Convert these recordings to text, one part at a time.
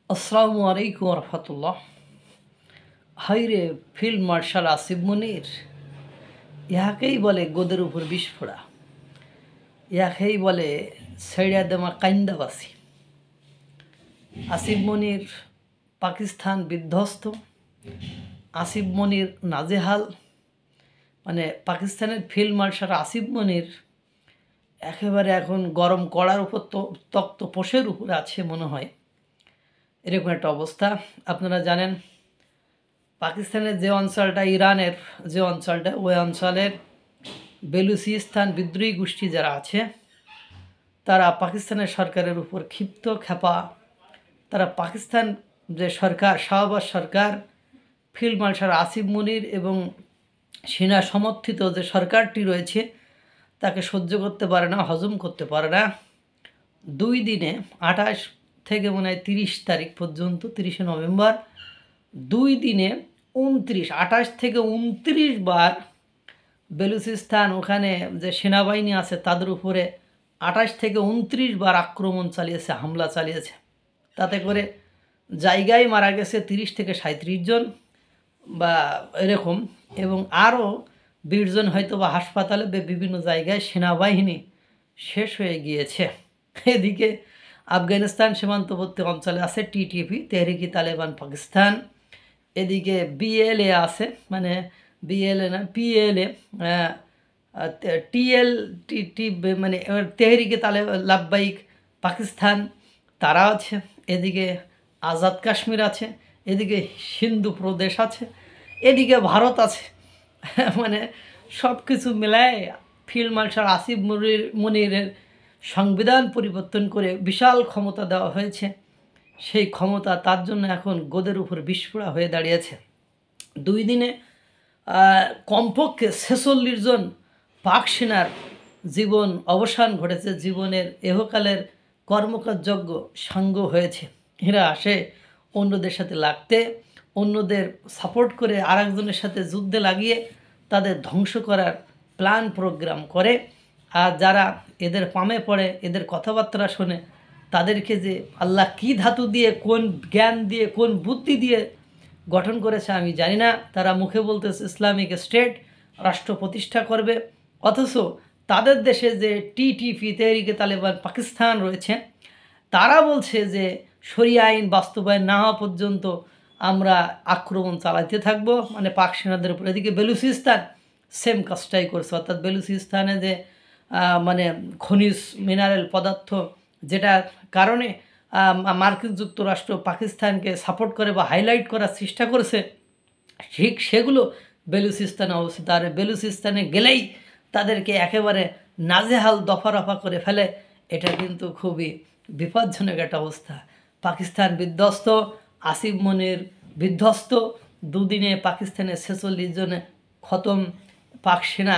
আসসালামু আলাইকুম রহমতুল্লাহ। হাইরে ফিল্ড মার্শাল আসিফ মনির, ইহাকেই বলে গোদের উপর বিস্ফোরা, ইহাকেই বলে ছেড়া দেমা কাইন্দাবাসী। আসিফ মনির পাকিস্তান বিধ্বস্ত, আসিফ মনির নাজেহাল, মানে পাকিস্তানের ফিল্ড মার্শাল আসিফ মনির একেবারে এখন গরম কড়ার উপর তক্ত পোষের উপর আছে মনে হয়, এরকম একটা অবস্থা। আপনারা জানেন পাকিস্তানের যে অঞ্চলটা, ইরানের যে অঞ্চলটা, ওই অঞ্চলের বেলুচিস্তান বিদ্রোহী গোষ্ঠী যারা আছে তারা পাকিস্তানের সরকারের উপর ক্ষিপ্ত খেপা। তারা পাকিস্তান যে সরকার, শাহবাজ সরকার, ফিল্ড মার্শাল আসিফ মনির এবং সেনা সমর্থিত যে সরকারটি রয়েছে তাকে সহ্য করতে পারে না, হজম করতে পারে না। 2 দিনে 28 থেকে মনে হয় 30 তারিখ পর্যন্ত, 30শে নভেম্বর, 2 দিনে 28 থেকে 29 বার বেলুচিস্তান ওখানে যে সেনাবাহিনী আছে তাদের উপরে 28 থেকে 29 বার আক্রমণ চালিয়েছে, হামলা চালিয়েছে। তাতে করে জায়গায় মারা গেছে 30 থেকে 37 জন বা এরকম, এবং আরও 20 জন হয়তো বা হাসপাতালে বিভিন্ন জায়গায় সেনাবাহিনী শেষ হয়ে গিয়েছে। এদিকে আফগানিস্তান সীমান্তবর্তী অঞ্চলে আছে টিটিপি, তেহরিকি তালেবান পাকিস্তান। এদিকে বিএলএ আছে, মানে বিএলএ না পিএলএ, টিএলটি মানে তেহরিকে লাব্বাইক পাকিস্তান, তারা আছে। এদিকে আজাদ কাশ্মীর আছে, এদিকে হিন্দু প্রদেশ আছে, এদিকে ভারত আছে। মানে সব কিছু মিলায় ফিল্ড মার্শাল আসিফ মনিরের সংবিধান পরিবর্তন করে বিশাল ক্ষমতা দেওয়া হয়েছে। সেই ক্ষমতা তার জন্য এখন গোদের উপর বিস্ফোরা হয়ে দাঁড়িয়েছে। 2 দিনে কমপক্ষে 46 জন পাক সেনার জীবন অবসান ঘটেছে, জীবনের এহকালের কর্মকারযোগ্য সাঙ্গ হয়েছে। এরা আসে অন্যদের সাথে লাগতে, অন্যদের সাপোর্ট করে আরেকজনের সাথে যুদ্ধে লাগিয়ে তাদের ধ্বংস করার প্ল্যান প্রোগ্রাম করে। আর যারা এদের পামে পড়ে, এদের কথাবার্তা শোনে, তাদেরকে যে আল্লাহ কী ধাতু দিয়ে, কোন জ্ঞান দিয়ে, কোন বুদ্ধি দিয়ে গঠন করেছে আমি জানি না। তারা মুখে বলতেছে ইসলামিক স্টেট রাষ্ট্র প্রতিষ্ঠা করবে, অথচ তাদের দেশে যে টিটিপি তেহরিকে তালেবান পাকিস্তান রয়েছে তারা বলছে যে শরিয়া আইন বাস্তবায়ন না হওয়া পর্যন্ত আমরা আক্রমণ চালাতে থাকব, মানে পাক সেনাদের উপর। এদিকে বেলুচিস্তান সেম কাজটাই করছে, অর্থাৎ বেলুচিস্তানে যে মানে খনিজ মিনারেল পদার্থ, যেটার কারণে মার্কিন যুক্তরাষ্ট্র পাকিস্তানকে সাপোর্ট করে বা হাইলাইট করার চেষ্টা করেছে, ঠিক সেগুলো বেলুচিস্তানে অবস্থিত। আর বেলুচিস্তানে গেলেই তাদেরকে একেবারে নাজেহাল দফা রফা করে ফেলে। এটা কিন্তু খুবই বিপজ্জনক একটা অবস্থা। পাকিস্তান বিধ্বস্ত, আসিফ মনির বিধ্বস্ত। 2 দিনে পাকিস্তানের 46 জনে খতম পাক সেনা।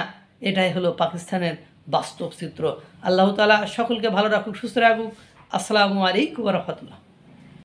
এটাই হলো পাকিস্তানের বাস্তব চিত্র। আল্লাহ তাআলা সকলকে ভালো রাখুক, সুস্থ রাখুক। আসসালামু আলাইকুম ওয়া রাহমাতুল্লাহ।